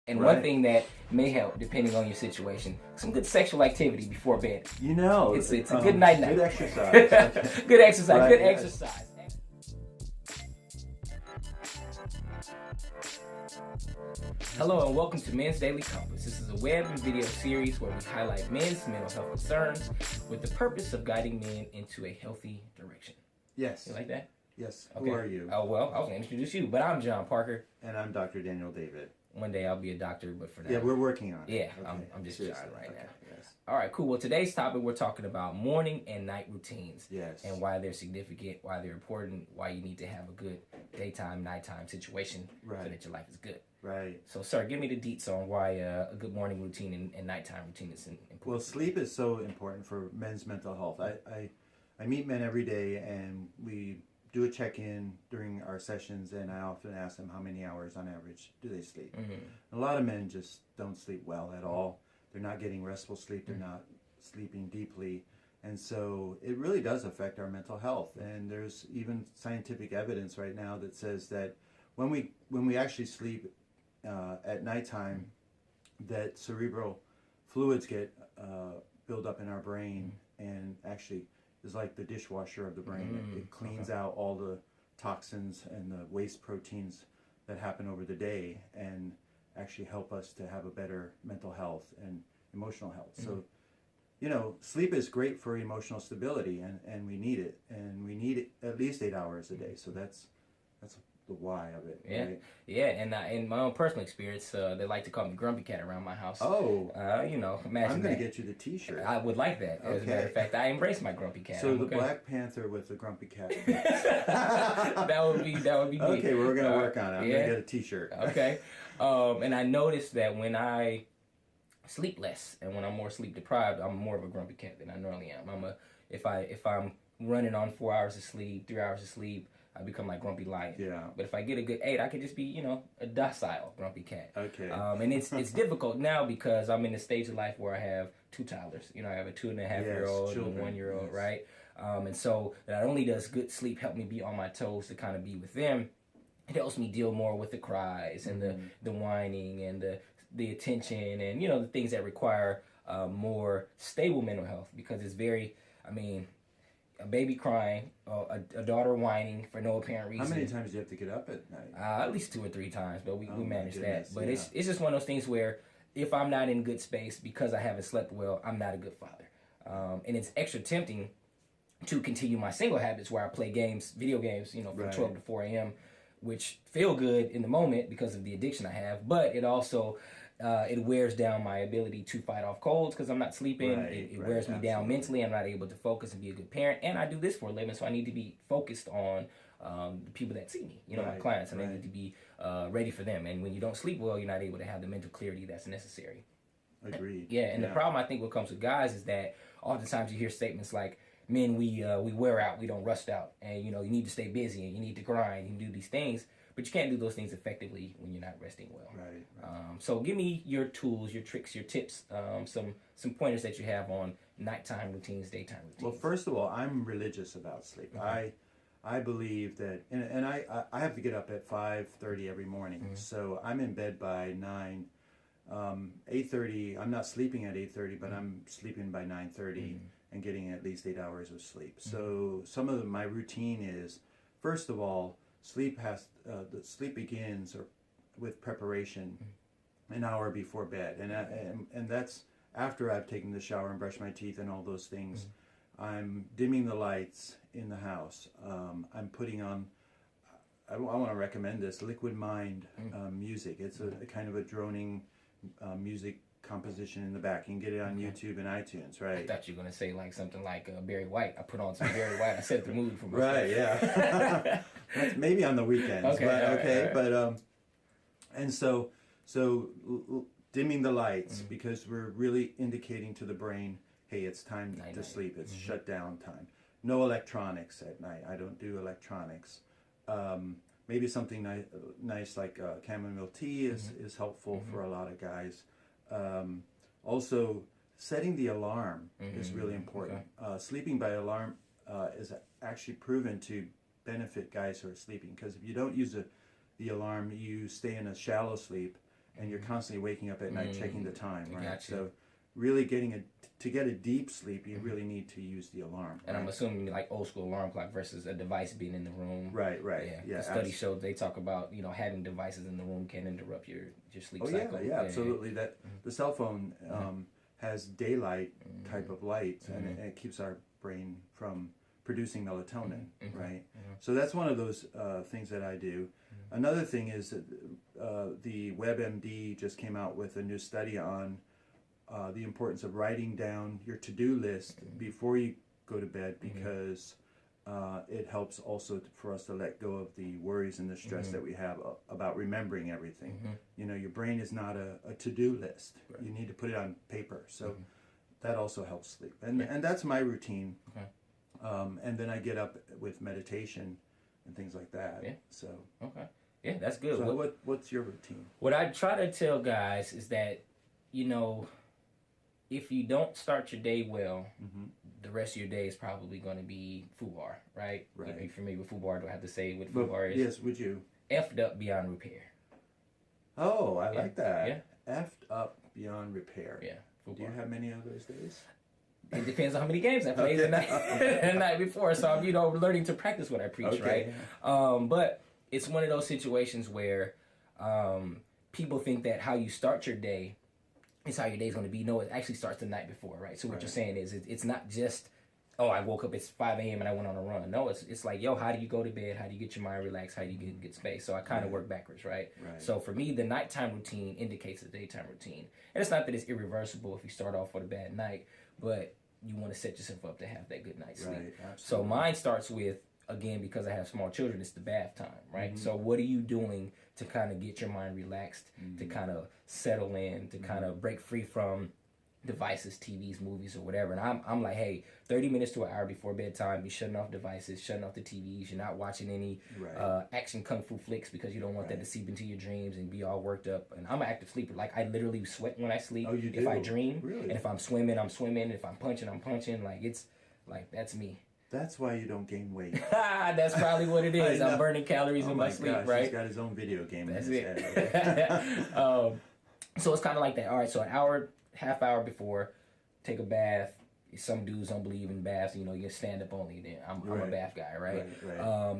And one thing that may help, depending on your situation, some good sexual activity before bed. It's a good night. Good exercise. Good exercise. Right, good yes. exercise. Hello and welcome to Men's Daily Compass. This is a web and video series where we highlight men's mental health concerns with the purpose of guiding men into a healthy direction. Yes. You like that? Yes. Okay. Who are you? Oh, well, I was going to introduce you, but I'm John Parker. And I'm Dr. Daniel David. One day I'll be a doctor, but for now. Yeah, we're working on it. Yeah, Okay. I'm just Seriously. John right Okay. now. Yes. All right, cool. Well, today's topic, we're talking about morning and night routines. Yes. And why they're significant, why they're important, why you need to have a good daytime, nighttime situation so Right. that your life is good. Right. So, sir, give me the deets on why a good morning routine and nighttime routine is important. Well, sleep is so important for men's mental health. I meet men every day, and we do a check-in during our sessions, and I often ask them how many hours on average do they sleep. Mm-hmm. A lot of men just don't sleep well at all. They're not getting restful sleep. They're not sleeping deeply. And so it really does affect our mental health. And there's even scientific evidence right now that says that when we actually sleep at nighttime, that cerebral fluids get build up in our brain and actually is like the dishwasher of the brain. It cleans out all the toxins and the waste proteins that happen over the day and actually help us to have a better mental health and emotional health. So, sleep is great for emotional stability, and we need it. And we need it at least 8 hours a day. So that's the why of it. Yeah, right? yeah, and in my own personal experience, they like to call me Grumpy Cat around my house. Oh, imagine I'm going that. to get you the T-shirt. I would like that. As a matter of fact, I embrace my Grumpy Cat. So I'm the okay. Black Panther with the Grumpy Cat. that would be me. Okay, we're going to work on it. I'm yeah. going to get a T-shirt. Okay, and I noticed that when I sleep less and when I'm more sleep deprived, I'm more of a grumpy cat than I normally am. If I'm running on 4 hours of sleep, 3 hours of sleep, I become like grumpy lion. Yeah. But if I get a good 8, I could just be, a docile grumpy cat. Okay. And it's difficult now because I'm in a stage of life where I have 2 toddlers. I have a 2.5-year-old and a 1-year-old, right? And so not only does good sleep help me be on my toes to kind of be with them, it helps me deal more with the cries and the whining and the attention and, the things that require more stable mental health, because it's very, a baby crying, a daughter whining for no apparent reason. How many times do you have to get up at night? At least 2 or 3 times, but we manage goodness, that. But yeah. it's just one of those things where if I'm not in good space because I haven't slept well, I'm not a good father. And it's extra tempting to continue my single habits where I play games, video games, from Right. 12 to 4 a.m., which feel good in the moment because of the addiction I have, but it also it wears down my ability to fight off colds because I'm not sleeping. Right, It right, wears me down absolutely. mentally. I'm not able to focus and be a good parent. And I do this for a living, so I need to be focused on the people that see me, my Right, clients, and I right. need to be ready for them. And when you don't sleep well, you're not able to have the mental clarity that's necessary. Agreed. Yeah, and the problem I think what comes with guys is that oftentimes you hear statements like, men, we wear out, we don't rust out, and you need to stay busy and you need to grind and do these things. But you can't do those things effectively when you're not resting well. Right. So give me your tools, your tricks, your tips, some pointers that you have on nighttime routines, daytime routines. Well, first of all, I'm religious about sleep. I believe that, and I have to get up at 5:30 every morning. So I'm in bed by 9. 8:30. I'm not sleeping at 8:30, but I'm sleeping by 9:30 and getting at least 8 hours of sleep. So some of my routine is, first of all, the sleep begins with preparation an hour before bed, and that's after I've taken the shower and brushed my teeth and all those things. I'm dimming the lights in the house. I'm putting on, I want to recommend this, Liquid Mind music. It's a kind of a droning music composition in the back. You can get it on YouTube and iTunes, right? I thought you were going to say like something like Barry White. I put on some Barry White. I set the mood for my Right, yeah. That's maybe on the weekends. Okay, but, all right. And so dimming the lights because we're really indicating to the brain, hey, it's time to sleep. It's shut down time. No electronics at night. I don't do electronics. Maybe something nice like chamomile tea is helpful for a lot of guys. Also, setting the alarm is really important. Okay. Sleeping by alarm is actually proven to benefit guys who are sleeping, because if you don't use the alarm, you stay in a shallow sleep, and you're constantly waking up at night checking the time, right? Gotcha. So really to get a deep sleep, you really need to use the alarm. And right? I'm assuming like old school alarm clock versus a device being in the room. Right. Yeah. The study showed, they talk about, having devices in the room can interrupt your sleep cycle. Yeah, absolutely. That the cell phone has daylight type of light, and it keeps our brain from producing melatonin, right? So that's one of those things that I do. Another thing is that the WebMD just came out with a new study on the importance of writing down your to-do list before you go to bed, because it helps also for us to let go of the worries and the stress that we have about remembering everything. Your brain is not a to-do list. Right. You need to put it on paper. So that also helps sleep. And that's my routine. Okay. And then I get up with meditation and things like that. Yeah. So. Okay. Yeah, that's good. So what's your routine? What I try to tell guys is that, if you don't start your day well, the rest of your day is probably going to be FUBAR, right? Right. Are you familiar with FUBAR? Do I have to say what FUBAR is? Yes, would you? Effed up beyond repair. Oh, I like that. Yeah. Effed up beyond repair. Yeah. FUBAR. Do you have many of those days? It depends on how many games I played the night before. So I'm, learning to practice what I preach, right? But it's one of those situations where people think that how you start your day is how your day's going to be. No, it actually starts the night before, right? So what you're saying is it's not just, I woke up, it's 5 a.m. and I went on a run. No, it's like, how do you go to bed? How do you get your mind relaxed? How do you get good space? So I kind of work backwards, right? So for me, the nighttime routine indicates the daytime routine. And it's not that it's irreversible if you start off with a bad night, but you want to set yourself up to have that good night's sleep. So mine starts with, again, because I have small children, it's the bath time, right? So what are you doing to kind of get your mind relaxed, to kind of settle in, to kind of break free from devices, TVs, movies, or whatever? And I'm like, hey, 30 minutes to an hour before bedtime, you're shutting off devices, shutting off the TVs. You're not watching any action kung fu flicks because you don't want that to seep into your dreams and be all worked up. And I'm an active sleeper. Like, I literally sweat when I sleep. Oh, you do? If I dream. Really? And if I'm swimming, I'm swimming. If I'm punching, I'm punching. Like, it's like, that's me. That's why you don't gain weight. That's probably what it is. I'm burning calories in my sleep, right? He's got his own video game That's in his head. So it's kind of like that. All right, so an hour, half hour before, take a bath. Some dudes don't believe in baths. You stand up only. Then I'm a bath guy, right?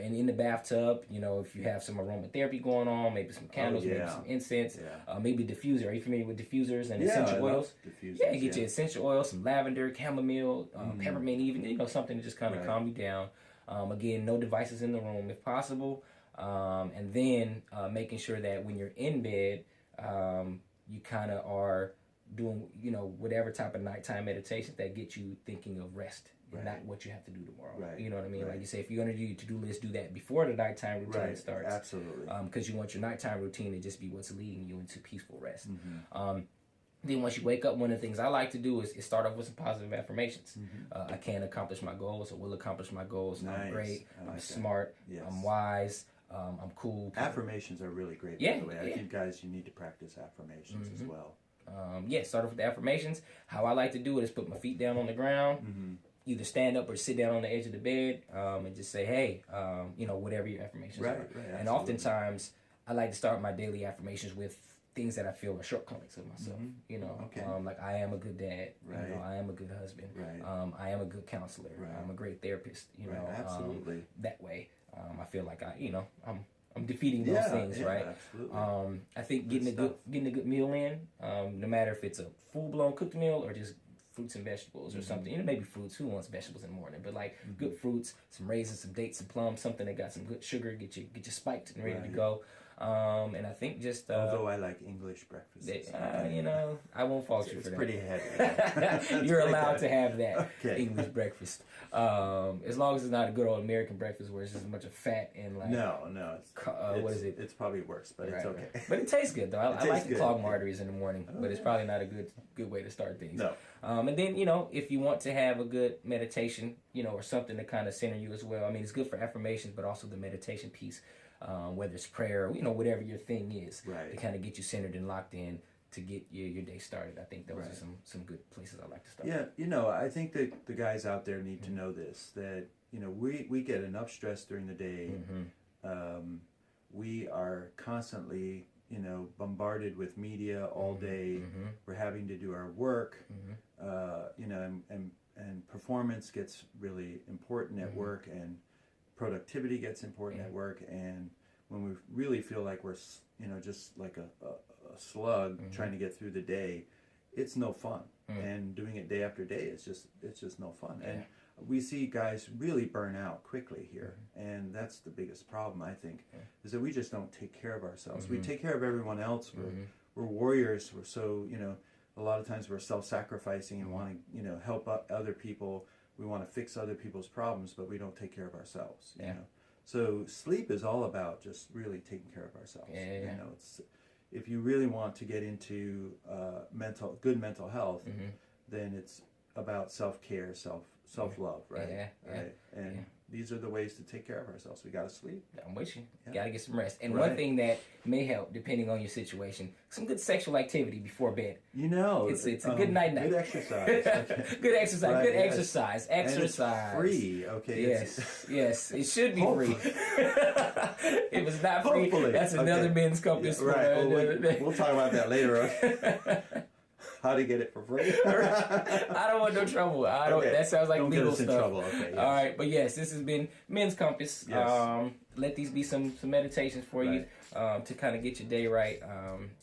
And in the bathtub, if you have some aromatherapy going on, maybe some candles, maybe some incense, maybe a diffuser. Are you familiar with diffusers and essential oils? Diffusers, Get you essential oils, some lavender, chamomile, peppermint, even something to just kind of calm you down. Again, no devices in the room if possible, and then making sure that when you're in bed, you kind of are doing, whatever type of nighttime meditation that gets you thinking of rest and not what you have to do tomorrow. You know what I mean? Like you say, if you're going to do your to-do list, do that before the nighttime routine starts. Absolutely. Because you want your nighttime routine to just be what's leading you into peaceful rest. Then once you wake up, one of the things I like to do is start off with some positive affirmations. I can accomplish my goals, or will accomplish my goals. I'm great. I'm smart. I'm wise. I'm cool. Affirmations are really great, by the way. I think, guys, you need to practice affirmations as well. Start off with the affirmations. How I like to do it is put my feet down on the ground, either stand up or sit down on the edge of the bed, and just say, hey, whatever your affirmations are. And oftentimes, I like to start my daily affirmations with things that I feel are shortcomings of myself. Like I am a good dad. I am a good husband. I am a good counselor. I'm a great therapist. Absolutely. That way, I feel like I'm defeating those things, right? Absolutely. I think getting a good meal in, no matter if it's a full blown cooked meal or just fruits and vegetables or something. Maybe fruits. Who wants vegetables in the morning? But like good fruits, some raisins, some dates, some plums, something that got some good sugar, get you spiked and ready to go. And I think just although I like English breakfast, I won't fault you for that. It's pretty heavy. You're allowed to have that English breakfast, as long as it's not a good old American breakfast where it's just a bunch of fat and like what is it? It's probably worse, but it's okay. But it tastes good though. I like to clog my arteries in the morning, but it's probably not a good way to start things. No. And then if you want to have a good meditation, or something to kind of center you as well. I mean, it's good for affirmations, but also the meditation piece. Whether it's prayer, whatever your thing is, to kind of get you centered and locked in to get your day started. I think those are some good places I like to start. Yeah, I think that the guys out there need to know this, that we get enough stress during the day. We are constantly bombarded with media all day. We're having to do our work, and performance gets really important at work, and productivity gets important at work. And when we really feel like we're, just like a slug trying to get through the day, it's no fun. And doing it day after day, it's just no fun. And we see guys really burn out quickly here, and that's the biggest problem, I think, is that we just don't take care of ourselves. We take care of everyone else. We're warriors. We're so, a lot of times we're self-sacrificing and wanting, help other people. We want to fix other people's problems, but we don't take care of ourselves. You know? So sleep is all about just really taking care of ourselves. It's, if you really want to get into good mental health, then it's about self-care, self-love, right? And these are the ways to take care of ourselves. We got to sleep. I'm with you. Got to get some rest. And one thing that may help, depending on your situation, some good sexual activity before bed. It's a good night. Good exercise. Good exercise. Right, good yes. exercise. And it's free. Okay. Yes. It should be free. If it's not free, that's another men's compass. Right. We'll talk about that later. Okay? How to get it for free? I don't want no trouble. That sounds like legal stuff. Trouble. Okay, yes. All right, but yes, this has been Men's Compass. Yes. Let these be some meditations for you to kind of get your day right.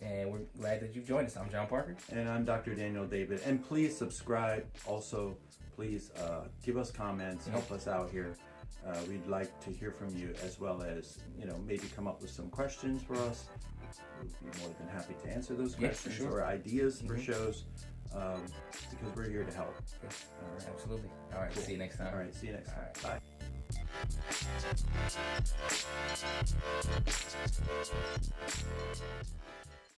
And we're glad that you've joined us. I'm John Parker. And I'm Dr. Daniel David. And please subscribe. Also, please give us comments. Help us out here. We'd like to hear from you, as well as, maybe come up with some questions for us. We'd be more than happy to answer those questions or ideas for shows, because we're here to help. All right, absolutely. All right, see you next time. All right, see you next time. Bye.